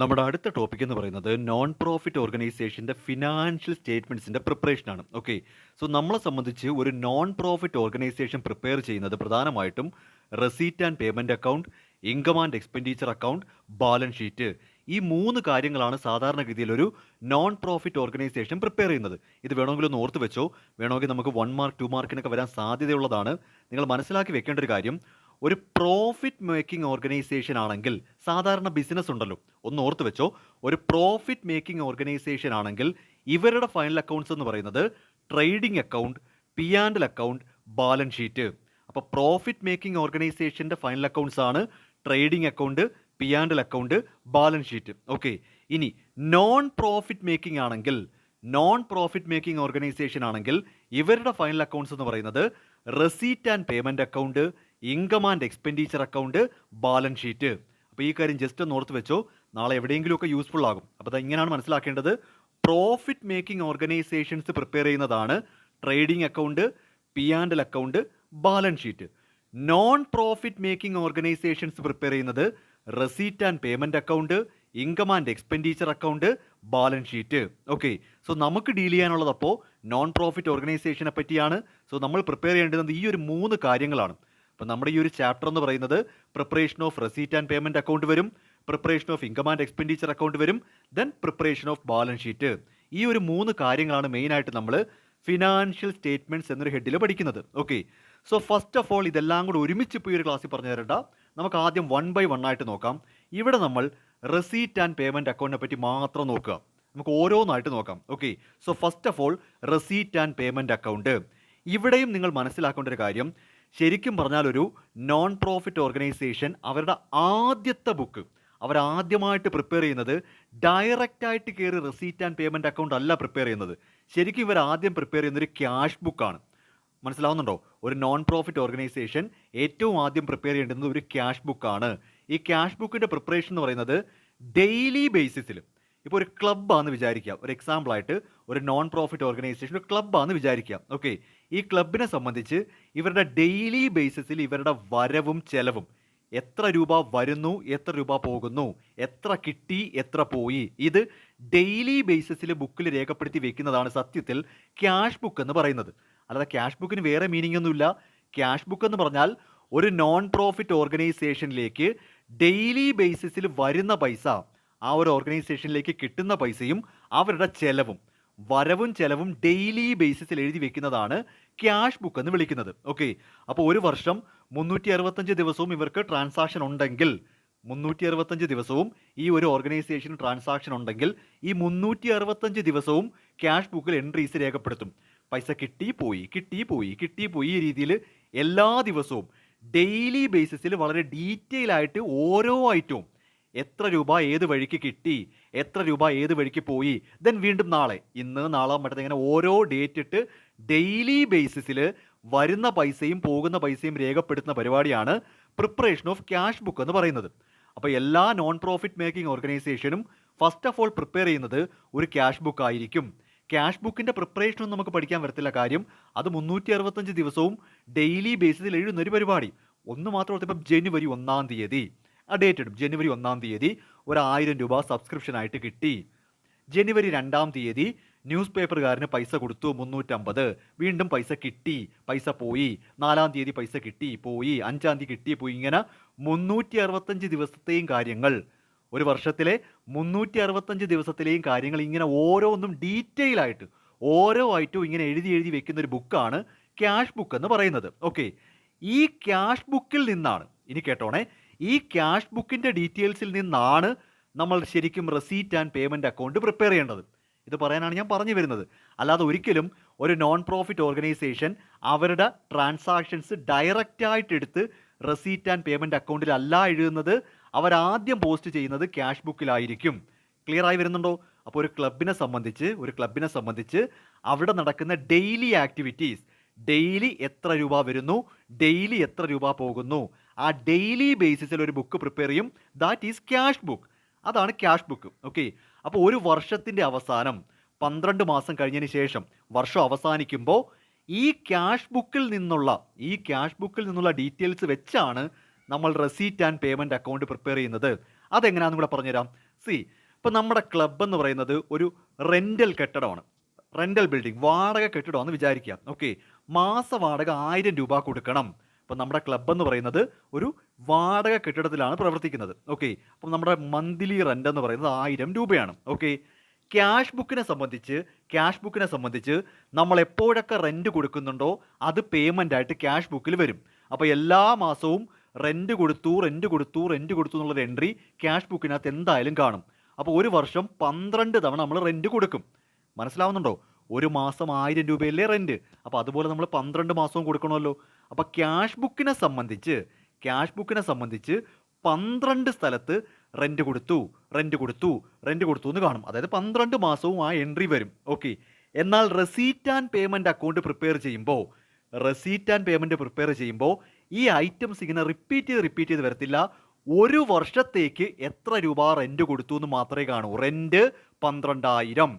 നമ്മുടെ അടുത്ത ടോപ്പിക് എന്ന് പറയുന്നത് നോൺ പ്രോഫിറ്റ് ഓർഗനൈസേഷൻ്റെ ഫിനാൻഷ്യൽ സ്റ്റേറ്റ്മെൻറ്റ്സിൻ്റെ പ്രിപ്പറേഷനാണ്. ഓക്കെ. സോ നമ്മളെ സംബന്ധിച്ച് ഒരു നോൺ പ്രോഫിറ്റ് ഓർഗനൈസേഷൻ പ്രിപ്പയർ ചെയ്യുന്നത് പ്രധാനമായിട്ടും receipt and payment account, income and expenditure account, balance sheet. ഈ 3 കാര്യങ്ങളാണ് സാധാരണഗതിയിൽ ഒരു നോൺ പ്രോഫിറ്റ് ഓർഗനൈസേഷൻ പ്രിപ്പയർ ചെയ്യുന്നത്. ഇത് വേണമെങ്കിൽ ഒന്ന് ഓർത്ത് വെച്ചോ. വേണമെങ്കിൽ നമുക്ക് 1 മാർക്ക് 2 മാർക്കിനൊക്കെ വരാൻ സാധ്യതയുള്ളതാണ്. നിങ്ങൾ മനസ്സിലാക്കി വെക്കേണ്ട ഒരു കാര്യം, ഒരു പ്രോഫിറ്റ് മേക്കിംഗ് ഓർഗനൈസേഷൻ ആണെങ്കിൽ, സാധാരണ ബിസിനസ് ഉണ്ടല്ലോ, ഒന്ന് ഓർത്ത് വെച്ചോ. ഒരു പ്രോഫിറ്റ് മേക്കിംഗ് ഓർഗനൈസേഷൻ ആണെങ്കിൽ ഇവരുടെ ഫൈനൽ അക്കൗണ്ട്സ് എന്ന് പറയുന്നത് trading account, P and L account, balance sheet. അപ്പോൾ പ്രോഫിറ്റ് മേക്കിംഗ് ഓർഗനൈസേഷൻ്റെ ഫൈനൽ അക്കൗണ്ട്സ് ആണ് trading account, P and L account, balance sheet. Okay. ഇനി നോൺ പ്രോഫിറ്റ് മേക്കിംഗ് ആണെങ്കിൽ, നോൺ പ്രോഫിറ്റ് മേക്കിംഗ് ഓർഗനൈസേഷൻ ആണെങ്കിൽ ഇവരുടെ ഫൈനൽ അക്കൗണ്ട്സ് എന്ന് പറയുന്നത് receipt and payment account, income and expenditure account, balance sheet. അപ്പോൾ ഈ കാര്യം ജസ്റ്റ് ഒന്ന് ഓർത്ത് വെച്ചോ, നാളെ എവിടെയെങ്കിലുമൊക്കെ യൂസ്ഫുൾ ആകും. അപ്പോൾ അത് ഇങ്ങനെയാണ് മനസ്സിലാക്കേണ്ടത്. പ്രോഫിറ്റ് മേക്കിംഗ് ഓർഗനൈസേഷൻസ് പ്രിപ്പയർ ചെയ്യുന്നതാണ് trading account, P and L account, balance sheet. Non profit making organisations prepare ചെയ്യുന്നത് receipt and payment account, income and expenditure account, balance sheet. Okay. So നമുക്ക് ഡീൽ ചെയ്യാനുള്ളത് അപ്പോൾ നോൺ പ്രോഫിറ്റ് ഓർഗനൈസേഷനെ പറ്റിയാണ്. So നമ്മൾ prepare ചെയ്യേണ്ടത് ഈ ഒരു 3 കാര്യങ്ങളാണ്. അപ്പോൾ നമ്മുടെ ഈ ഒരു ചാപ്റ്റർ എന്ന് പറയുന്നത് preparation of receipt and payment account വരും, preparation of income and expenditure account വരും, then preparation of balance sheet. ഈ ഒരു 3 കാര്യങ്ങളാണ് മെയിനായിട്ട് നമ്മൾ ഫിനാൻഷ്യൽ സ്റ്റേറ്റ്മെൻറ്റ്സ് എന്നൊരു ഹെഡിൽ പഠിക്കുന്നത്. Okay. So first of all ഇതെല്ലാം കൂടെ ഒരുമിച്ച് ഇപ്പോൾ ഈ ഒരു ക്ലാസ്സിൽ പറഞ്ഞു തരണ്ട. നമുക്ക് ആദ്യം 1 ബൈ 1 ആയിട്ട് നോക്കാം. ഇവിടെ നമ്മൾ റെസീറ്റ് ആൻഡ് പേയ്മെൻറ്റ് അക്കൗണ്ടിനെ പറ്റി മാത്രം നോക്കുക. നമുക്ക് ഓരോന്നായിട്ട് നോക്കാം. Okay. So first of all receipt and payment account. ഇവിടെയും നിങ്ങൾ മനസ്സിലാക്കേണ്ട ഒരു കാര്യം, ശരിക്കും പറഞ്ഞാൽ ഒരു നോൺ പ്രോഫിറ്റ് ഓർഗനൈസേഷൻ അവരുടെ ആദ്യത്തെ ബുക്ക് അവരാദ്യമായിട്ട് പ്രിപ്പയർ ചെയ്യുന്നത് ഡയറക്റ്റായിട്ട് കയറി റെസീറ്റ് ആൻഡ് പേയ്മെൻറ്റ് അക്കൗണ്ട് അല്ല പ്രിപ്പയർ ചെയ്യുന്നത്. ശരിക്കും ഇവർ ആദ്യം പ്രിപ്പയർ ചെയ്യുന്നൊരു ക്യാഷ് ബുക്കാണ്. മനസ്സിലാവുന്നുണ്ടോ? ഒരു നോൺ പ്രോഫിറ്റ് ഓർഗനൈസേഷൻ ഏറ്റവും ആദ്യം പ്രിപ്പയർ ചെയ്യേണ്ടുന്നത് ഒരു ക്യാഷ് ബുക്കാണ്. ഈ ക്യാഷ് ബുക്കിൻ്റെ പ്രിപ്പറേഷൻ എന്ന് പറയുന്നത് ഡെയിലി ബേസിസിൽ, ഇപ്പോൾ ഒരു ക്ലബ്ബാന്ന് വിചാരിക്കാം, ഒരു എക്സാമ്പിളായിട്ട് ഒരു നോൺ പ്രോഫിറ്റ് ഓർഗനൈസേഷൻ ഒരു ക്ലബ്ബാന്ന് വിചാരിക്കാം. ഓക്കെ. ഈ ക്ലബിനെ സംബന്ധിച്ച് ഇവരുടെ ഡെയിലി ബേസിസിൽ ഇവരുടെ വരവും ചെലവും, എത്ര രൂപ വരുന്നു, എത്ര രൂപ പോകുന്നു, എത്ര കിട്ടി, എത്ര പോയി, ഇത് ഡെയിലി ബേസിസിൽ ബുക്കിൽ രേഖപ്പെടുത്തി വെക്കുന്നതാണ് സത്യത്തിൽ ക്യാഷ് ബുക്ക് എന്ന് പറയുന്നത്. അല്ലാതെ ക്യാഷ് ബുക്കിന് വേറെ മീനിങ് ഒന്നുമില്ല. ക്യാഷ് ബുക്ക് എന്ന് പറഞ്ഞാൽ ഒരു നോൺ പ്രോഫിറ്റ് ഓർഗനൈസേഷനിലേക്ക് ഡെയിലി ബേസിസിൽ വരുന്ന പൈസ, ആ ഒരു ഓർഗനൈസേഷനിലേക്ക് കിട്ടുന്ന പൈസയും അവരുടെ ചെലവും, വരവും ചെലവും ഡെയിലി ബേസിസിൽ എഴുതി വെക്കുന്നതാണ് ക്യാഷ് ബുക്ക് എന്ന് വിളിക്കുന്നത്. ഓക്കെ. അപ്പോൾ ഒരു വർഷം 365 ദിവസവും ഇവർക്ക് ട്രാൻസാക്ഷൻ ഉണ്ടെങ്കിൽ, 365 ദിവസവും ഈ ഒരു ഓർഗനൈസേഷൻ ട്രാൻസാക്ഷൻ ഉണ്ടെങ്കിൽ ഈ 365 ദിവസവും ക്യാഷ് ബുക്കിൽ എൻട്രീസ് രേഖപ്പെടുത്തും. പൈസ കിട്ടി പോയി, കിട്ടി പോയി, കിട്ടി പോയി, ഈ രീതിയിൽ എല്ലാ ദിവസവും ഡെയിലി ബേസിസിൽ വളരെ ഡീറ്റെയിൽ ആയിട്ട് ഓരോ ഐറ്റവും എത്ര രൂപ ഏത് വഴിക്ക് കിട്ടി, എത്ര രൂപ ഏത് വഴിക്ക് പോയി, ദെൻ വീണ്ടും നാളെ, ഇന്ന്, നാളെ, മറ്റേ ഇങ്ങനെ ഓരോ ഡേറ്റ് ഇട്ട് ഡെയിലി ബേസിസിൽ വരുന്ന പൈസയും പോകുന്ന പൈസയും രേഖപ്പെടുത്തുന്ന പരിപാടിയാണ് പ്രിപ്പറേഷൻ ഓഫ് ക്യാഷ് ബുക്ക് എന്ന് പറയുന്നത്. അപ്പോൾ എല്ലാ നോൺ പ്രോഫിറ്റ് മേക്കിംഗ് ഓർഗനൈസേഷനും ഫസ്റ്റ് ഓഫ് ഓൾ പ്രിപ്പയർ ചെയ്യുന്നത് ഒരു ക്യാഷ് ബുക്ക് ആയിരിക്കും. ക്യാഷ് ബുക്കിൻ്റെ പ്രിപ്പറേഷനൊന്നും നമുക്ക് പഠിക്കാൻ വരത്തില്ല. കാര്യം അത് 365 ദിവസവും ഡെയിലി ബേസിസിൽ എഴുതുന്നൊരു പരിപാടി. ഒന്ന് മാത്രം ഓർത്ത്, ഇപ്പം ജനുവരി 1-ാം തീയതി ആ ഡേറ്റ് ഇടും. ജനുവരി 1-ാം തീയതി ഒരു 1000 രൂപ സബ്സ്ക്രിപ്ഷനായിട്ട് കിട്ടി. ജനുവരി 2-ാം തീയതി ന്യൂസ് പേപ്പറുകാരന് പൈസ കൊടുത്തു 350, വീണ്ടും പൈസ കിട്ടി, പൈസ പോയി. 4-ാം തീയതി പൈസ കിട്ടി, പോയി. 5-ാം തീയതി കിട്ടി, പോയി. ഇങ്ങനെ 365 ദിവസത്തെയും കാര്യങ്ങൾ, ഒരു വർഷത്തിലെ 365 ദിവസത്തിലെയും കാര്യങ്ങൾ ഇങ്ങനെ ഓരോന്നും ഡീറ്റെയിൽ ആയിട്ട് ഓരോ ഐറ്റവും ഇങ്ങനെ എഴുതി എഴുതി വെക്കുന്ന ഒരു ബുക്കാണ് ക്യാഷ് ബുക്ക് എന്ന് പറയുന്നത്. ഓക്കെ. ഈ ക്യാഷ് ബുക്കിൽ നിന്നാണ്, ഇനി കേട്ടോണേ, ഈ ക്യാഷ് ബുക്കിൻ്റെ ഡീറ്റെയിൽസിൽ നിന്നാണ് നമ്മൾ ശരിക്കും receipt and payment account prepare ചെയ്യേണ്ടത്. ഇത് പറയാനാണ് ഞാൻ പറഞ്ഞു വരുന്നത്. അല്ലാതെ ഒരിക്കലും ഒരു നോൺ പ്രോഫിറ്റ് ഓർഗനൈസേഷൻ അവരുടെ ട്രാൻസാക്ഷൻസ് ഡയറക്റ്റായിട്ട് എടുത്ത് റെസീറ്റ് ആൻഡ് പേയ്മെൻറ്റ് അക്കൗണ്ടിലല്ല എഴുതുന്നത്. അവരാദ്യം പോസ്റ്റ് ചെയ്യുന്നത് ക്യാഷ് ബുക്കിലായിരിക്കും. ക്ലിയർ ആയി വരുന്നുണ്ടോ? അപ്പോൾ ഒരു ക്ലബിനെ സംബന്ധിച്ച് അവിടെ നടക്കുന്ന ഡെയിലി ആക്ടിവിറ്റീസ്, ഡെയിലി എത്ര രൂപ വരുന്നു, ഡെയിലി എത്ര രൂപ പോകുന്നു, ആ ഡെയിലി ബേസിസിൽ ഒരു ബുക്ക് പ്രിപ്പയർ ചെയ്യും. That is cash book. അതാണ് ക്യാഷ് ബുക്ക്. ഓക്കെ. അപ്പോൾ ഒരു വർഷത്തിൻ്റെ അവസാനം 12 മാസം കഴിഞ്ഞതിന് ശേഷം വർഷം അവസാനിക്കുമ്പോൾ ഈ ക്യാഷ് ബുക്കിൽ നിന്നുള്ള ഡീറ്റെയിൽസ് വെച്ചാണ് നമ്മൾ receipt and payment account prepare ചെയ്യുന്നത്. അതെങ്ങനെയാണെന്ന് കൂടെ പറഞ്ഞുതരാം. സി ഇപ്പം നമ്മുടെ ക്ലബ്ബ് എന്ന് പറയുന്നത് ഒരു റെൻ്റൽ കെട്ടിടമാണ്, റെൻ്റൽ ബിൽഡിംഗ്, വാടക കെട്ടിടമാണെന്ന് വിചാരിക്കുക. ഓക്കെ, മാസ വാടക 1000 രൂപ കൊടുക്കണം. അപ്പം നമ്മുടെ ക്ലബ്ബ് എന്ന് പറയുന്നത് ഒരു വാടക കെട്ടിടത്തിലാണ് പ്രവർത്തിക്കുന്നത്. ഓക്കെ, അപ്പം നമ്മുടെ മന്ത്ലി റെൻ്റ് എന്ന് പറയുന്നത് 1000 രൂപയാണ്. ഓക്കെ, ക്യാഷ് ബുക്കിനെ സംബന്ധിച്ച് നമ്മൾ എപ്പോഴൊക്കെ റെൻറ്റ് കൊടുക്കുന്നുണ്ടോ അത് പേയ്മെൻ്റ് ആയിട്ട് ക്യാഷ് ബുക്കിൽ വരും. അപ്പോൾ എല്ലാ മാസവും റെൻറ്റ് കൊടുത്തു എന്നുള്ളൊരു എൻട്രി ക്യാഷ് ബുക്കിനകത്ത് എന്തായാലും കാണും. അപ്പോൾ ഒരു വർഷം 12 തവണ നമ്മൾ റെൻറ്റ് കൊടുക്കും. മനസ്സിലാവുന്നുണ്ടോ? ഒരു മാസം 1000 രൂപയല്ലേ റെൻറ്റ്, അപ്പോൾ അതുപോലെ നമ്മൾ 12 മാസവും കൊടുക്കണമല്ലോ. അപ്പോൾ ക്യാഷ് ബുക്കിനെ സംബന്ധിച്ച് 12 സ്ഥലത്ത് റെൻറ്റ് കൊടുത്തു എന്ന് കാണും. അതായത് 12 മാസവും ആ എൻട്രി വരും. ഓക്കെ, എന്നാൽ receipt and payment account prepare ചെയ്യുമ്പോൾ ഈ ഐറ്റംസ് ഇങ്ങനെ റിപ്പീറ്റ് ചെയ്ത് വരത്തില്ല. ഒരു വർഷത്തേക്ക് എത്ര രൂപ റെൻറ്റ് കൊടുത്തു എന്ന് മാത്രമേ കാണൂ. റെൻറ്റ് 12,000.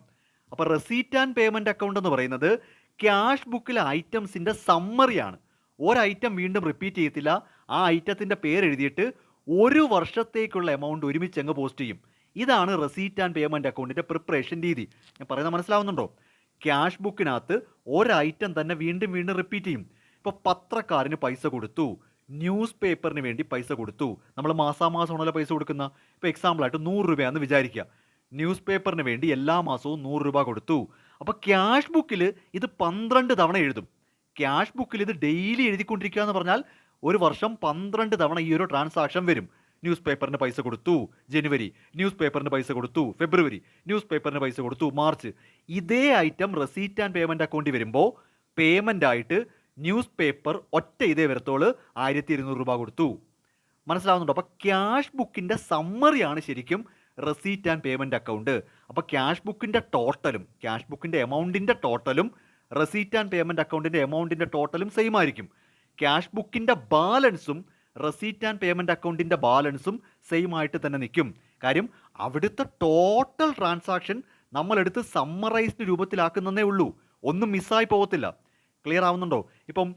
അപ്പോൾ റെസീറ്റ് ആൻഡ് പേയ്മെൻറ്റ് അക്കൗണ്ട് എന്ന് പറയുന്നത് ക്യാഷ് ബുക്കിലെ ഐറ്റംസിൻ്റെ സമ്മറിയാണ്. ഒരൈറ്റം വീണ്ടും റിപ്പീറ്റ് ചെയ്യത്തില്ല. ആ ഐറ്റത്തിൻ്റെ പേരെഴുതിയിട്ട് ഒരു വർഷത്തേക്കുള്ള എമൗണ്ട് ഒരുമിച്ച് അങ്ങ് പോസ്റ്റ് ചെയ്യും. ഇതാണ് റെസീറ്റ് ആൻഡ് പേയ്മെൻറ്റ് അക്കൗണ്ടിൻ്റെ പ്രിപ്പറേഷൻ രീതി. ഞാൻ പറയുന്നത് മനസ്സിലാവുന്നുണ്ടോ? ക്യാഷ് ബുക്കിനകത്ത് ഒരൈറ്റം തന്നെ വീണ്ടും റിപ്പീറ്റ് ചെയ്യും. ഇപ്പോൾ പത്രക്കാരന് പൈസ കൊടുത്തു, ന്യൂസ് പേപ്പറിന് വേണ്ടി പൈസ കൊടുത്തു. നമ്മൾ മാസാമാസമാണല്ലോ പൈസ കൊടുക്കുന്ന. ഇപ്പോൾ എക്സാമ്പിളായിട്ട് 100 രൂപയാണെന്ന് വിചാരിക്കുക. ന്യൂസ് പേപ്പറിന് വേണ്ടി എല്ലാ മാസവും 100 രൂപ കൊടുത്തു. അപ്പോൾ ക്യാഷ് ബുക്കിൽ ഇത് 12 തവണ എഴുതും. ക്യാഷ് ബുക്കിൽ ഇത് ഡെയിലി എഴുതിക്കൊണ്ടിരിക്കുക എന്ന് പറഞ്ഞാൽ ഒരു വർഷം 12 തവണ ഈ ഒരു ട്രാൻസാക്ഷൻ വരും. ന്യൂസ് പേപ്പറിന് പൈസ കൊടുത്തു ജനുവരി, ന്യൂസ് പേപ്പറിന് പൈസ കൊടുത്തു ഫെബ്രുവരി, ന്യൂസ് പേപ്പറിന് പൈസ കൊടുത്തു മാർച്ച്. ഇതേ ഐറ്റം റെസീറ്റ് ആൻഡ് പേയ്മെൻറ്റ് അക്കൗണ്ടിൽ വരുമ്പോൾ പേയ്മെൻ്റ് ആയിട്ട് ന്യൂസ് പേപ്പർ ഒറ്റ ഇതേ വരത്തോള് 1200 രൂപ കൊടുത്തു. മനസ്സിലാവുന്നുണ്ടോ? അപ്പോൾ ക്യാഷ് ബുക്കിൻ്റെ സമ്മറിയാണ് ശരിക്കും റെസീറ്റ് ആൻഡ് പേയ്മെൻറ്റ് അക്കൗണ്ട്. അപ്പോൾ ക്യാഷ് ബുക്കിൻ്റെ ടോട്ടലും ക്യാഷ് ബുക്കിൻ്റെ എമൗണ്ടിൻ്റെ ടോട്ടലും റെസീറ്റ് ആൻഡ് പേയ്മെൻറ്റ് അക്കൗണ്ടിൻ്റെ എമൗണ്ടിൻ്റെ ടോട്ടലും സെയിം ആയിരിക്കും. ക്യാഷ് ബുക്കിൻ്റെ ബാലൻസും റെസീറ്റ് ആൻഡ് പേയ്മെൻറ്റ് അക്കൗണ്ടിൻ്റെ ബാലൻസും സെയിം ആയിട്ട് തന്നെ നിൽക്കും. കാര്യം അവിടുത്തെ ടോട്ടൽ ട്രാൻസാക്ഷൻ നമ്മളെടുത്ത് സമ്മറൈസ്ഡ് രൂപത്തിലാക്കുന്നതേ ഉള്ളൂ. ഒന്നും മിസ്സായി പോകത്തില്ല. ക്ലിയർ ആവുന്നുണ്ടോ? ഇപ്പം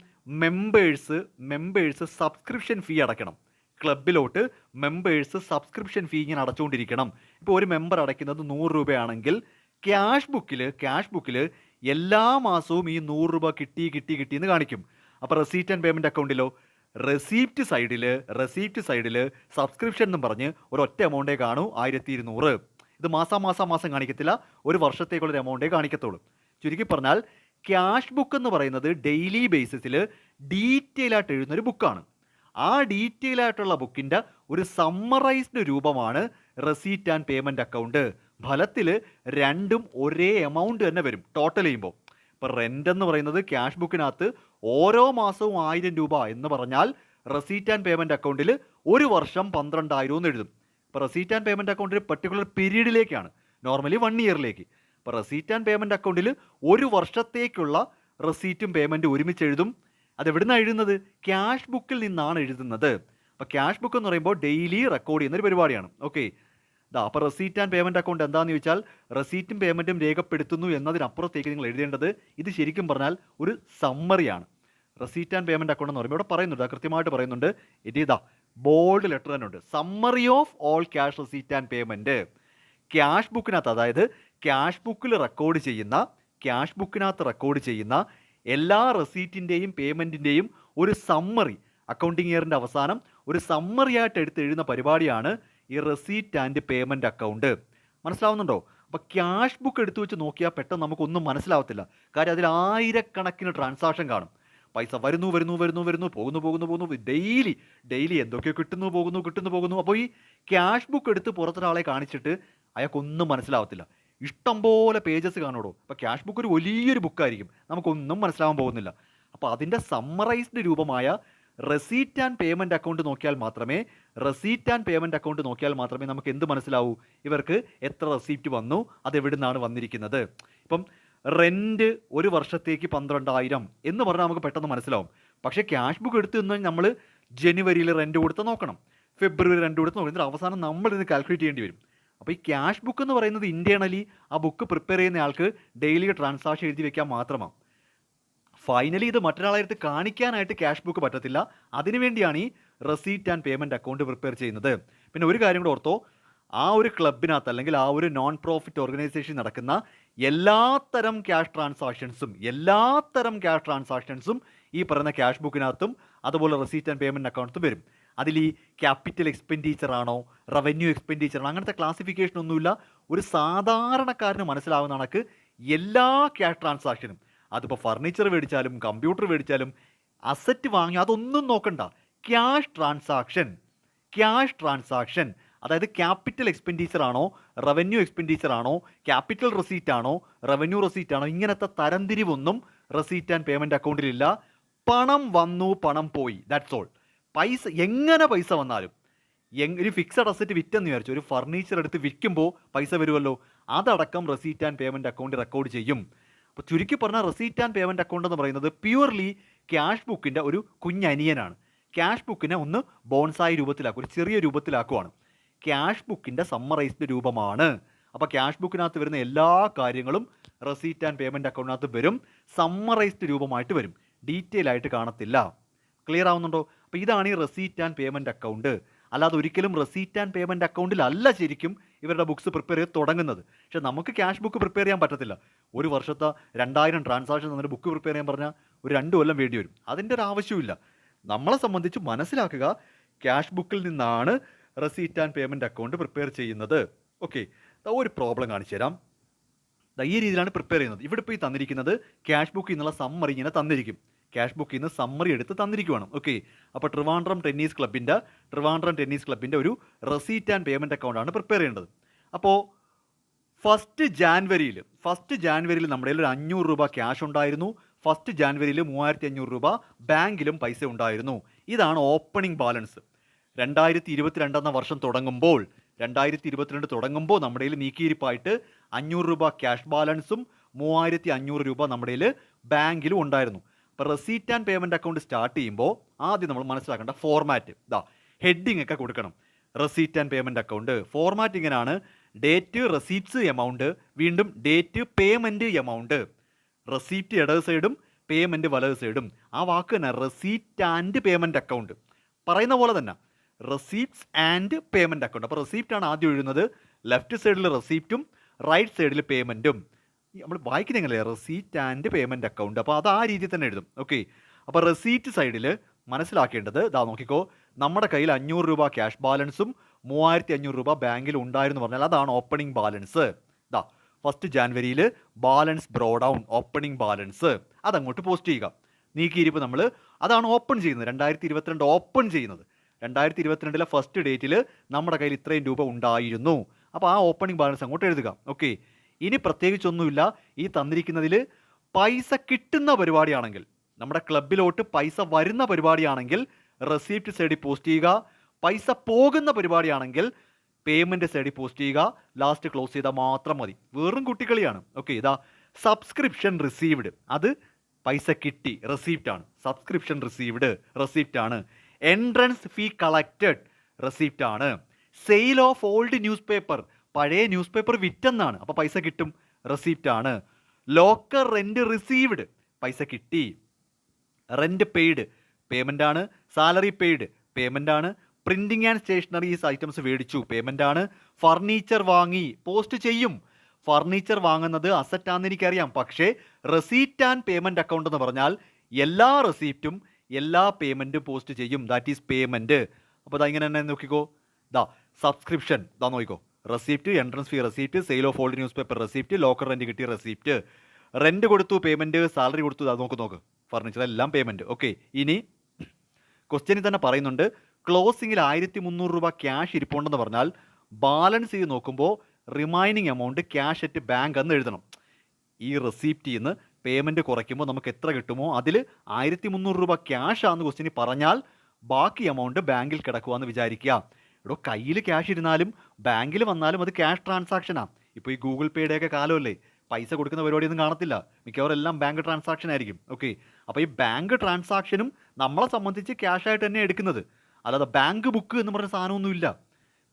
മെമ്പേഴ്സ് സബ്സ്ക്രിപ്ഷൻ ഫീ അടയ്ക്കണം. ക്ലബിലോട്ട് മെമ്പേഴ്സ് സബ്സ്ക്രിപ്ഷൻ ഫീ ഇങ്ങനെ അടച്ചുകൊണ്ടിരിക്കണം. ഇപ്പോൾ ഒരു മെമ്പർ അടയ്ക്കുന്നത് 100 രൂപയാണെങ്കിൽ ക്യാഷ് ബുക്കിൽ എല്ലാ മാസവും ഈ 100 രൂപ കിട്ടി എന്ന് കാണിക്കും. അപ്പോൾ റെസീറ്റ് ആൻഡ് പേയ്മെൻറ്റ് അക്കൗണ്ടിലോ റെസീപ്റ്റ് സൈഡിൽ സബ്സ്ക്രിപ്ഷൻ എന്നും പറഞ്ഞ് ഒരൊറ്റ എമൗണ്ടേ കാണൂ, 1200. ഇത് മാസം കാണിക്കത്തില്ല, ഒരു വർഷത്തേക്കുള്ളൊരു എമൗണ്ടേ കാണിക്കത്തുള്ളൂ. ചുരുക്കി പറഞ്ഞാൽ ക്യാഷ് ബുക്ക് എന്ന് പറയുന്നത് ഡെയിലി ബേസിസിൽ ഡീറ്റെയിൽ ആയിട്ട് എഴുതുന്നൊരു ബുക്കാണ്. ആ ഡീറ്റെയിൽ ആയിട്ടുള്ള ബുക്കിൻ്റെ ഒരു സമ്മറൈസ്ഡ് രൂപമാണ് റെസീറ്റ് ആൻഡ് പേയ്മെൻറ്റ് അക്കൗണ്ട്. ഫലത്തിൽ രണ്ടും ഒരേ എമൗണ്ട് തന്നെ വരും ടോട്ടൽ ചെയ്യുമ്പോൾ. ഇപ്പോൾ റെൻ്റ് എന്ന് പറയുന്നത് ക്യാഷ് ബുക്കിനകത്ത് ഓരോ മാസവും 1000 രൂപ എന്ന് പറഞ്ഞാൽ റെസീറ്റ് ആൻഡ് പേയ്മെൻറ്റ് അക്കൗണ്ടിൽ ഒരു വർഷം 12,000 എന്ന് എഴുതും. ഇപ്പോൾ റെസീറ്റ് ആൻഡ് പേയ്മെൻറ്റ് അക്കൗണ്ടിൽ പെർട്ടിക്കുലർ പീരീഡിലേക്കാണ്, നോർമലി 1 ഇയറിലേക്ക്. ഇപ്പോൾ റെസീറ്റ് ആൻഡ് പേയ്മെൻറ്റ് അക്കൗണ്ടിൽ ഒരു വർഷത്തേക്കുള്ള റെസീറ്റും പേയ്മെൻറ്റും ഒരുമിച്ച് എഴുതും. അതെവിടുന്നാണ് എഴുതുന്നത്? ക്യാഷ് ബുക്കിൽ നിന്നാണ് എഴുതുന്നത്. അപ്പോൾ ക്യാഷ് ബുക്ക് എന്ന് പറയുമ്പോൾ ഡെയിലി റെക്കോർഡ് ചെയ്യുന്നൊരു പരിപാടിയാണ്. ഓക്കെ, അപ്പോൾ റെസീറ്റ് ആൻഡ് പേയ്മെൻറ്റ് അക്കൗണ്ട് എന്താണെന്ന് ചോദിച്ചാൽ റെസീറ്റും പേയ്മെൻറ്റും രേഖപ്പെടുത്തുന്നു എന്നതിനപ്പുറത്തേക്ക് നിങ്ങൾ എഴുതേണ്ടത് ഇത് ശരിക്കും പറഞ്ഞാൽ ഒരു സമ്മറിയാണ്. റെസീറ്റ് ആൻഡ് പേയ്മെൻറ്റ് അക്കൗണ്ട് എന്ന് പറയുമ്പോൾ ഇവിടെ പറയുന്നുണ്ട്, കൃത്യമായിട്ട് പറയുന്നുണ്ട്. ബോൾഡ് ലെറ്റർ തന്നെ ഉണ്ട്, summary of all cash receipt and payment. Cash ബുക്കിനകത്ത്, അതായത് ക്യാഷ് ബുക്കിനകത്ത് റെക്കോർഡ് ചെയ്യുന്ന എല്ലാ റെസീറ്റിൻ്റെയും പേയ്മെൻറ്റിൻ്റെയും ഒരു സമ്മറി അക്കൗണ്ടിങ് ഇയറിൻ്റെ അവസാനം ഒരു സമ്മറി ആയിട്ട് എടുത്ത് എഴുതുന്ന പരിപാടിയാണ് ഈ റെസീറ്റ് ആൻഡ് പേയ്മെൻറ്റ് അക്കൗണ്ട്. മനസ്സിലാവുന്നുണ്ടോ? അപ്പോൾ ക്യാഷ് ബുക്ക് എടുത്തു വെച്ച് നോക്കിയാൽ പെട്ടെന്ന് നമുക്കൊന്നും മനസ്സിലാവത്തില്ല. കാര്യം അതിൽ ആയിരക്കണക്കിന് ട്രാൻസാക്ഷൻ കാണും. പൈസ വരുന്നു പോകുന്നു ഡെയിലി എന്തൊക്കെയോ കിട്ടുന്നു പോകുന്നു. അപ്പോൾ ഈ ക്യാഷ് ബുക്ക് എടുത്ത് പുറത്തൊരാളെ കാണിച്ചിട്ട് അയാൾക്കൊന്നും മനസ്സിലാവത്തില്ല. ഇഷ്ടംപോലെ പേജസ് കാണുമോ. അപ്പോൾ ക്യാഷ് ബുക്ക് ഒരു വലിയൊരു ബുക്കായിരിക്കും, നമുക്കൊന്നും മനസ്സിലാവാൻ പോകുന്നില്ല. അപ്പോൾ അതിൻ്റെ സമ്മറൈസ്ഡ് രൂപമായ റെസീറ്റ് ആൻഡ് പേയ്മെൻറ്റ് അക്കൗണ്ട് നോക്കിയാൽ മാത്രമേ നമുക്ക് എന്ത് മനസ്സിലാവൂ, ഇവർക്ക് എത്ര റെസീപ്റ്റ് വന്നു, അതെവിടുന്നാണ് വന്നിരിക്കുന്നത്. ഇപ്പം റെൻറ്റ് ഒരു വർഷത്തേക്ക് 12,000 എന്ന് പറഞ്ഞാൽ നമുക്ക് പെട്ടെന്ന് മനസ്സിലാവും. പക്ഷേ ക്യാഷ് ബുക്ക് എടുത്ത് നിന്ന് നമ്മൾ ജനുവരിയിൽ റെൻറ്റ് കൊടുത്ത് നോക്കണം, ഫെബ്രുവരി റെൻറ്റ് കൊടുത്ത് നോക്കണം. എന്നിട്ട് അവസാനം നമ്മൾ ഇത് കാൽക്കുലേറ്റ് ചെയ്യേണ്ടി വരും. അപ്പോൾ ഈ ക്യാഷ് ബുക്ക് എന്ന് പറയുന്നത് ഇൻറ്റേർണലി ആ ബുക്ക് പ്രിപ്പയർ ചെയ്യുന്ന ആൾക്ക് ഡെയിലി ട്രാൻസാക്ഷൻ എഴുതി വെക്കാൻ മാത്രമാണ്. ഫൈനലി ഇത് മറ്റൊരാളെടുത്ത് കാണിക്കാനായിട്ട് ക്യാഷ് ബുക്ക് പറ്റത്തില്ല. അതിനുവേണ്ടിയാണ് ഈ receipt and payment account prepare ചെയ്യുന്നത്. പിന്നെ ഒരു കാര്യം കൂടെ ഓർത്തോ, ആ ഒരു ക്ലബിനകത്ത് അല്ലെങ്കിൽ ആ ഒരു നോൺ പ്രോഫിറ്റ് ഓർഗനൈസേഷൻ നടക്കുന്ന എല്ലാത്തരം ക്യാഷ് ട്രാൻസാക്ഷൻസും ഈ പറയുന്ന ക്യാഷ് ബുക്കിനകത്തും അതുപോലെ റെസീറ്റ് ആൻഡ് പേയ്മെൻറ്റ് അക്കൗണ്ട്സും വരും. അതിൽ ഈ ക്യാപിറ്റൽ എക്സ്പെൻഡിച്ചർ ആണോ, റവന്യൂ എക്സ്പെൻഡിച്ചർ ആണോ, അങ്ങനത്തെ ക്ലാസിഫിക്കേഷൻ ഒന്നുമില്ല. ഒരു സാധാരണക്കാരന് മനസ്സിലാവുന്ന കണക്ക് എല്ലാ ക്യാഷ് ട്രാൻസാക്ഷനും, അതിപ്പോൾ ഫർണിച്ചർ മേടിച്ചാലും കമ്പ്യൂട്ടർ മേടിച്ചാലും അസറ്റ് വാങ്ങി അതൊന്നും നോക്കണ്ട. ക്യാഷ് ട്രാൻസാക്ഷൻ അതായത് ക്യാപിറ്റൽ എക്സ്പെൻഡിച്ചർ ആണോ, റവന്യൂ എക്സ്പെൻഡിച്ചർ ആണോ, ക്യാപിറ്റൽ റെസീറ്റ് ആണോ, റവന്യൂ റെസീറ്റ് ആണോ, ഇങ്ങനത്തെ തരംതിരിവൊന്നും റെസീറ്റ് ആൻഡ് പേയ്മെൻറ്റ് അക്കൗണ്ടിലില്ല. പണം വന്നു, പണം പോയി, ദാറ്റ്സ് ഓൾ. പൈസ വന്നാലും ഒരു ഫിക്സഡ് അസറ്റ് വിറ്റെന്ന് വിചാരിച്ചു, ഒരു ഫർണിച്ചർ എടുത്ത് വിൽക്കുമ്പോൾ പൈസ വരുമല്ലോ, അതടക്കം റെസീറ്റ് ആൻഡ് പേയ്മെൻറ്റ് അക്കൗണ്ടിൽ റെക്കോർഡ് ചെയ്യും. അപ്പോൾ ചുരുക്കി പറഞ്ഞാൽ റെസീറ്റ് ആൻഡ് പേയ്മെൻറ്റ് അക്കൗണ്ട് എന്ന് പറയുന്നത് പ്യുവർലി ക്യാഷ് ബുക്കിൻ്റെ ഒരു കുഞ്ഞനിയനാണ്. ക്യാഷ് ബുക്കിനെ ഒന്ന് ബോൺസായി രൂപത്തിലാക്കും, ഒരു ചെറിയ രൂപത്തിലാക്കുവാണ്. ക്യാഷ് ബുക്കിൻ്റെ സമ്മറൈസ്ഡ് രൂപമാണ്. അപ്പോൾ ക്യാഷ് ബുക്കിനകത്ത് വരുന്ന എല്ലാ കാര്യങ്ങളും റെസീറ്റ് ആൻഡ് പേയ്മെൻറ്റ് അക്കൗണ്ടിനകത്ത് വരും, സമ്മറൈസ്ഡ് രൂപമായിട്ട് വരും, ഡീറ്റെയിൽ ആയിട്ട് കാണത്തില്ല. ക്ലിയർ ആവുന്നുണ്ടോ? അപ്പോൾ ഇതാണ് ഈ റെസീറ്റ് ആൻഡ് പേയ്മെൻറ്റ് അക്കൗണ്ട്. അല്ലാതെ ഒരിക്കലും റെസീറ്റ് ആൻഡ് പേയ്മെൻറ്റ് അക്കൗണ്ടിലല്ല ശരിക്കും ഇവരുടെ ബുക്സ് പ്രിപ്പയർ ചെയ്ത് തുടങ്ങുന്നത്. പക്ഷേ നമുക്ക് ക്യാഷ് ബുക്ക് പ്രിപ്പയർ ചെയ്യാൻ പറ്റത്തില്ല. ഒരു വർഷത്തെ 2000 ട്രാൻസാക്ഷൻ തന്നിട്ട് ബുക്ക് പ്രിപ്പയർ ചെയ്യാൻ പറഞ്ഞാൽ ഒരു 2 കൊല്ലം വേണ്ടി വരും. അതിൻ്റെ ഒരു ആവശ്യമില്ല. നമ്മളെ സംബന്ധിച്ച് മനസ്സിലാക്കുക, ക്യാഷ് ബുക്കിൽ നിന്നാണ് receipt and payment account prepare ചെയ്യുന്നത്. ഓക്കെ, ഒരു പ്രോബ്ലം കാണിച്ചു തരാം. ഈ രീതിയിലാണ് പ്രിപ്പയർ ചെയ്യുന്നത്. ഇവിടെ ഇപ്പോൾ ഈ തന്നിരിക്കുന്നത് ക്യാഷ് ബുക്കിൽ നിന്നുള്ള സമ്മറി ഇങ്ങനെ തന്നിരിക്കും. ക്യാഷ് ബുക്കിൽ നിന്ന് സമ്മറി എടുത്ത് തന്നിരിക്കുവാണ്. ഓക്കെ, അപ്പോൾ ട്രിവാൻഡ്രം ടെന്നീസ് ക്ലബിൻ്റെ ഒരു റെസീറ്റ് ആൻഡ് പേയ്മെൻറ്റ് അക്കൗണ്ടാണ് പ്രിപ്പയർ ചെയ്യേണ്ടത്. അപ്പോൾ ഫസ്റ്റ് ജാനുവരിയിൽ നമ്മുടെ കയ്യിൽ ഒരു 500 രൂപ ക്യാഷ് ഉണ്ടായിരുന്നു. ഫസ്റ്റ് ജാനുവരിയിൽ 3500 രൂപ ബാങ്കിലും പൈസ ഉണ്ടായിരുന്നു. ഇതാണ് ഓപ്പണിംഗ് ബാലൻസ്. 2022 എന്ന വർഷം തുടങ്ങുമ്പോൾ 2022 തുടങ്ങുമ്പോൾ നമ്മുടെ കയ്യിൽ നീക്കിയിരിപ്പായിട്ട് 500 രൂപ ക്യാഷ് ബാലൻസും 3500 രൂപ നമ്മുടെ കയ്യിൽ ബാങ്കിലും ഉണ്ടായിരുന്നു. അപ്പോൾ receipt and payment account start ചെയ്യുമ്പോൾ ആദ്യം നമ്മൾ മനസ്സിലാക്കേണ്ട ഫോർമാറ്റ് ഹെഡിങ് ഒക്കെ കൊടുക്കണം. Receipt and payment account format ഇങ്ങനെയാണ്: ഡേറ്റ്, റെസീപ്റ്റ്സ്, എമൗണ്ട്, വീണ്ടും ഡേറ്റ്, പേയ്മെൻറ്റ്, എമൗണ്ട്. റെസീപ്റ്റ് ഇടത് സൈഡും പേയ്മെൻറ്റ് വലത് സൈഡും. ആ വാക്ക് തന്നെ റെസീറ്റ് ആൻഡ് പേയ്മെൻറ്റ് അക്കൗണ്ട്, പറയുന്ന പോലെ തന്നെ റെസീപ്റ്റ്സ് ആൻഡ് പേയ്മെൻറ്റ് അക്കൗണ്ട്. അപ്പോൾ റെസീപ്റ്റ് ആണ് ആദ്യം എഴുതുന്നത്, ലെഫ്റ്റ് സൈഡിൽ റെസീപ്റ്റും റൈറ്റ് സൈഡിൽ പേയ്മെൻറ്റും. നമ്മൾ വായിക്കുന്നത് എങ്ങനെയാണ്? Receipt and payment account. അപ്പോൾ അത് ആ രീതിയിൽ തന്നെ എഴുതും. ഓക്കെ, അപ്പോൾ റെസീറ്റ് സൈഡിൽ മനസ്സിലാക്കേണ്ടത് നോക്കിക്കോ, നമ്മുടെ കയ്യിൽ 500 രൂപ ക്യാഷ് ബാലൻസും 3500 രൂപ ബാങ്കിൽ ഉണ്ടായിരുന്നു പറഞ്ഞാൽ അതാണ് ഓപ്പണിംഗ് ബാലൻസ്. ഫസ്റ്റ് ജാനുവരിയിൽ balance brought down, opening balance, അതങ്ങോട്ട് പോസ്റ്റ് ചെയ്യുക. നീക്കിയിരിപ്പ് നമ്മൾ അതാണ് ഓപ്പൺ ചെയ്യുന്നത്. 2022 ഓപ്പൺ ചെയ്യുന്നത്. 2022 ഫസ്റ്റ് ഡേറ്റിൽ നമ്മുടെ കയ്യിൽ ഇത്രയും രൂപ ഉണ്ടായിരുന്നു. അപ്പോൾ ആ ഓപ്പണിംഗ് ബാലൻസ് അങ്ങോട്ട് എഴുതുക. ഓക്കെ, ഇനി പ്രത്യേകിച്ചൊന്നുമില്ല. ഈ തന്നിരിക്കുന്നതിൽ പൈസ കിട്ടുന്ന പരിപാടിയാണെങ്കിൽ, നമ്മുടെ ക്ലബിലോട്ട് പൈസ വരുന്ന പരിപാടിയാണെങ്കിൽ റെസീപ്റ്റ് സൈഡിൽ പോസ്റ്റ് ചെയ്യുക. പൈസ പോകുന്ന പരിപാടിയാണെങ്കിൽ പേയ്മെൻറ്റ് സൈഡിൽ പോസ്റ്റ് ചെയ്യുക. ലാസ്റ്റ് ക്ലോസ് ചെയ്താൽ മാത്രം മതി. വെറും കുട്ടികളിയാണ്. ഓക്കെ, സബ്സ്ക്രിപ്ഷൻ റിസീവ്ഡ്, അത് പൈസ കിട്ടി, റെസീപ്റ്റ് ആണ്. സബ്സ്ക്രിപ്ഷൻ റിസീവ്ഡ് റെസീപ്റ്റ് ആണ്. എൻട്രൻസ് ഫീ കളക്റ്റഡ് റെസീപ്റ്റ് ആണ്. Sale of old news paper, പഴയ ന്യൂസ് പേപ്പർ വിറ്റെന്നാണ്, അപ്പോൾ പൈസ കിട്ടും, റെസീപ്റ്റ് ആണ്. ലോക്കർ റെൻറ്റ് റിസീവ്ഡ്, പൈസ കിട്ടി. റെൻറ്റ് പെയ്ഡ്, പേയ്മെൻ്റ് ആണ്. സാലറി പെയ്ഡ്, പേയ്മെൻ്റ് ആണ്. പ്രിൻറ്റിങ് ആൻഡ് സ്റ്റേഷനറീസ് ഐറ്റംസ് മേടിച്ചു, പേയ്മെൻ്റ് ആണ്. ഫർണിച്ചർ വാങ്ങി, പോസ്റ്റ് ചെയ്യും. ഫർണിച്ചർ വാങ്ങുന്നത് അസറ്റ് ആണെന്ന് എനിക്കറിയാം, പക്ഷേ റെസീറ്റ് ആൻഡ് പേയ്മെൻറ്റ് അക്കൗണ്ട് എന്ന് പറഞ്ഞാൽ എല്ലാ റെസീപ്റ്റും എല്ലാ പേയ്മെൻറ്റും പോസ്റ്റ് ചെയ്യും, ദാറ്റ് ഈസ് പേയ്മെൻറ്റ്. അപ്പോൾ ഇങ്ങനെ തന്നെ നോക്കിക്കോ, സബ്സ്ക്രിപ്ഷൻ നോക്കിക്കോ, receipt, entrance fee receipt, sale of old news paper receipt, locker rent കിട്ടിയ റെസീപ്റ്റ്, റെൻറ്റ് കൊടുത്തു പേയ്മെൻറ്റ്, സാലറി കൊടുത്തു, നോക്ക് ഫർണിച്ചർ എല്ലാം പേയ്മെൻറ്റ്. ഓക്കെ, ഇനി ക്വസ്റ്റ്യനിൽ തന്നെ പറയുന്നുണ്ട് ക്ലോസിങ്ങിൽ 1300 രൂപ ക്യാഷ് ഇരിപ്പുണ്ടെന്ന് പറഞ്ഞാൽ ബാലൻസ് ചെയ്ത് നോക്കുമ്പോൾ remaining amount cash at bank എന്ന് എഴുതണം. ഈ റെസീപ്റ്റിൽ നിന്ന് പേയ്മെൻറ്റ് കുറയ്ക്കുമ്പോൾ നമുക്ക് എത്ര കിട്ടുമോ അതിൽ 1300 രൂപ ക്യാഷ് ആണെന്ന് ക്വസ്റ്റ്യനിൽ പറഞ്ഞാൽ ബാക്കി എമൗണ്ട് ബാങ്കിൽ കിടക്കുകയെന്ന് വിചാരിക്കുക. കയ്യിൽ ക്യാഷ് ഇരുന്നാലും ബാങ്കിൽ വന്നാലും അത് ക്യാഷ് ട്രാൻസാക്ഷനാണ്. ഇപ്പോൾ ഈ ഗൂഗിൾ പേയുടെയൊക്കെ കാലമല്ലേ, പൈസ കൊടുക്കുന്ന പരിപാടിയൊന്നും കാണത്തില്ല, മിക്കവാറും എല്ലാം ബാങ്ക് ട്രാൻസാക്ഷൻ ആയിരിക്കും. ഓക്കെ, അപ്പോൾ ഈ ബാങ്ക് ട്രാൻസാക്ഷനും നമ്മളെ സംബന്ധിച്ച് ക്യാഷ് ആയിട്ട് തന്നെ എടുക്കുന്നത്, അല്ലാതെ ബാങ്ക് ബുക്ക് എന്ന് പറഞ്ഞ സാധനമൊന്നുമില്ല.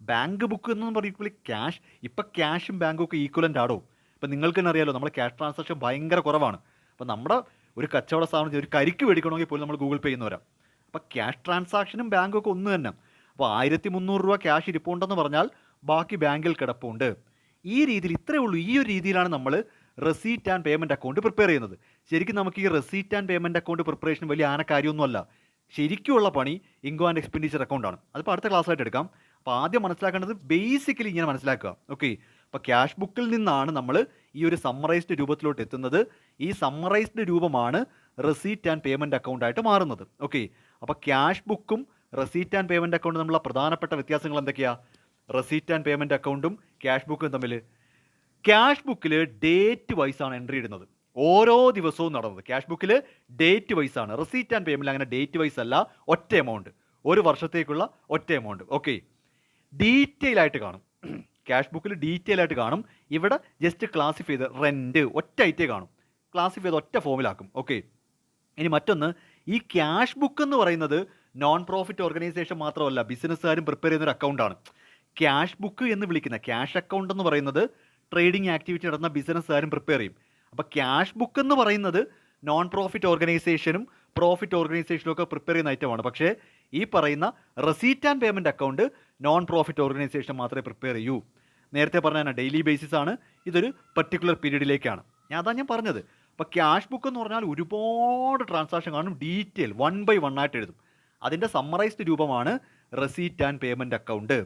ബാങ്ക് ബുക്ക് എന്ന് പറയുമ്പോൾ ക്യാഷ്, ഇപ്പം ക്യാഷും ബാങ്കും ഒക്കെ ഈക്വലൻ്റ് ആണോ? ഇപ്പം നിങ്ങൾക്ക് തന്നെ അറിയാലോ, നമ്മൾ ക്യാഷ് ട്രാൻസാക്ഷൻ ഭയങ്കര കുറവാണ്. അപ്പോൾ നമ്മുടെ ഒരു കച്ചവട സ്ഥാപനം ഒരു കരിക്ക് മേടിക്കണമെങ്കിൽ പോലും നമ്മൾ ഗൂഗിൾ പേ ചെയ്യുന്നവരാണ്. അപ്പോൾ ക്യാഷ് ട്രാൻസാക്ഷനും ബാങ്കും ഒക്കെ ഒന്ന് തന്നെ. അപ്പോൾ 1300 രൂപ ക്യാഷ് ഇരിപ്പുണ്ടെന്ന് പറഞ്ഞാൽ ബാക്കി ബാങ്കിൽ കിടപ്പുണ്ട്. ഈ രീതിയിൽ ഇത്രയേ ഉള്ളൂ. ഈ ഒരു രീതിയിലാണ് നമ്മൾ receipt and payment account prepare ചെയ്യുന്നത്. ശരിക്കും നമുക്ക് ഈ receipt and payment account preparation വലിയ കാര്യമൊന്നുമല്ല. ശരിക്കുമുള്ള പണി ഇൻകം ആൻഡ് എക്സ്പെൻഡിച്ചർ അക്കൗണ്ടാണ്. അതിപ്പോൾ അടുത്ത ക്ലാസ്സായിട്ട് എടുക്കാം. അപ്പോൾ ആദ്യം മനസ്സിലാക്കേണ്ടത് ബേസിക്കലി ഇങ്ങനെ മനസ്സിലാക്കുക. ഓക്കെ, അപ്പോൾ ക്യാഷ് ബുക്കിൽ നിന്നാണ് നമ്മൾ ഈ ഒരു സമ്മറൈസ്ഡ് രൂപത്തിലോട്ട് എത്തുന്നത്. ഈ സമ്മറൈസ്ഡ് രൂപമാണ് റെസീറ്റ് ആൻഡ് പേയ്മെൻറ്റ് അക്കൗണ്ടായിട്ട് മാറുന്നത്. ഓക്കെ, അപ്പോൾ ക്യാഷ് ബുക്കും റെസീറ്റ് ആൻഡ് പേയ്മെൻറ്റ് അക്കൗണ്ടും തമ്മിലുള്ള പ്രധാനപ്പെട്ട വ്യത്യാസങ്ങൾ എന്തൊക്കെയാണ്? റെസീറ്റ് ആൻഡ് പേയ്മെൻറ്റ് അക്കൗണ്ടും ക്യാഷ് ബുക്കും തമ്മിൽ ക്യാഷ് ബുക്കിൽ ഡേറ്റ് വൈസാണ് എൻട്രി ഇടുന്നത്. ഓരോ ദിവസവും നടന്നത് ക്യാഷ് ബുക്കിൽ ഡേറ്റ് വൈസാണ്. റെസീറ്റ് ആൻഡ് പേയ്മെൻറ്റിൽ അങ്ങനെ ഡേറ്റ് വൈസ് അല്ല, ഒറ്റ എമൗണ്ട്, ഒരു വർഷത്തേക്കുള്ള ഒറ്റ എമൗണ്ട്. ഓക്കെ, ഡീറ്റെയിൽ ആയിട്ട് കാണും. ക്യാഷ് ബുക്കിൽ ഡീറ്റെയിൽ ആയിട്ട് കാണും. ഇവിടെ ജസ്റ്റ് ക്ലാസിഫൈ ചെയ്ത് റെൻറ്റ് ഒറ്റ ഐറ്റേ കാണും, ക്ലാസിഫൈ ചെയ്ത് ഒറ്റ ഫോമിലാക്കും. ഓക്കെ, ഇനി മറ്റൊന്ന്, ഈ ക്യാഷ് ബുക്ക് എന്ന് പറയുന്നത് നോൺ പ്രോഫിറ്റ് ഓർഗനൈസേഷൻ മാത്രമല്ല, ബിസിനസ്സുകാരും പ്രിപ്പയർ ചെയ്യുന്ന ഒരു അക്കൗണ്ടാണ്. ക്യാഷ് ബുക്ക് എന്ന് വിളിക്കുന്ന ക്യാഷ് അക്കൗണ്ട് എന്ന് പറയുന്നത് ട്രേഡിംഗ് ആക്ടിവിറ്റി നടന്ന ബിസിനസ്സുകാരും പ്രിപ്പയർ ചെയ്യും. അപ്പോൾ ക്യാഷ് ബുക്ക് എന്ന് പറയുന്നത് നോൺ പ്രോഫിറ്റ് ഓർഗനൈസേഷനും പ്രോഫിറ്റ് ഓർഗനൈസേഷനും ഒക്കെ പ്രിപ്പയർ ചെയ്യുന്ന ഐറ്റമാണ്. പക്ഷേ ഈ പറയുന്ന receipt and payment account non profit organisation മാത്രമേ പ്രിപ്പയർ ചെയ്യൂ. നേരത്തെ പറഞ്ഞ ഡെയിലി ബേസിസ് ആണ്, ഇതൊരു പർട്ടിക്കുലർ പീരീഡിലേക്കാണ്. ഞാൻ പറഞ്ഞത്. അപ്പോൾ ക്യാഷ് ബുക്ക് എന്ന് പറഞ്ഞാൽ ഒരുപാട് ട്രാൻസാക്ഷൻ കാണും, ഡീറ്റെയിൽ 1 by 1 ആയിട്ട് എഴുതും. അതിൻ്റെ സമ്മറൈസ്ഡ് രൂപമാണ് റെസീറ്റ് ആൻഡ് പേയ്മെൻറ്റ് അക്കൗണ്ട്.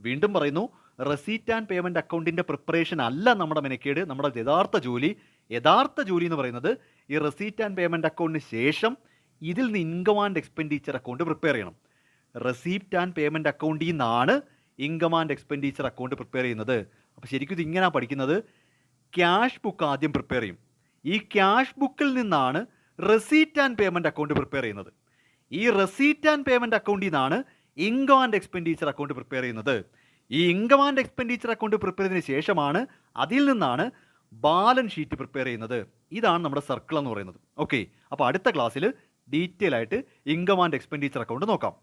വീണ്ടും പറയുന്നു, റെസീറ്റ് ആൻഡ് പേയ്മെൻറ്റ് അക്കൗണ്ടിൻ്റെ പ്രിപ്പറേഷൻ അല്ല നമ്മുടെ മെനക്കേട്, നമ്മുടെ യഥാർത്ഥ ജോലി എന്ന് പറയുന്നത് ഈ റെസീറ്റ് ആൻഡ് പേയ്മെൻറ്റ് അക്കൗണ്ടിന് ശേഷം ഇതിൽ നിന്ന് income and expenditure account prepare ചെയ്യണം. റെസീപ്റ്റ് ആൻഡ് പേയ്മെൻറ്റ് അക്കൗണ്ടിൽ നിന്നാണ് income and expenditure account prepare ചെയ്യുന്നത്. അപ്പോൾ ശരിക്കും ഇത് ഇങ്ങനെയാണ് പഠിക്കുന്നത്. ക്യാഷ് ബുക്ക് ആദ്യം പ്രിപ്പയർ ചെയ്യും. ഈ ക്യാഷ് ബുക്കിൽ നിന്നാണ് receipt and payment account prepare ചെയ്യുന്നത്. ഈ റെസീറ്റ് ആൻഡ് പേയ്മെൻറ്റ് അക്കൗണ്ടിൽ നിന്നാണ് income and expenditure account prepare ചെയ്യുന്നത്. ഈ income and expenditure account prepare ചെയ്തതിന് ശേഷമാണ് അതിൽ നിന്നാണ് ബാലൻസ് ഷീറ്റ് പ്രിപ്പയർ ചെയ്യുന്നത്. ഇതാണ് നമ്മുടെ സർക്കിൾ എന്ന് പറയുന്നത്. ഓക്കെ, അപ്പോൾ അടുത്ത ക്ലാസ്സിൽ ഡീറ്റെയിൽ ആയിട്ട് ഇൻകം ആൻഡ് എക്സ്പെൻഡിച്ചർ അക്കൗണ്ട് നോക്കാം.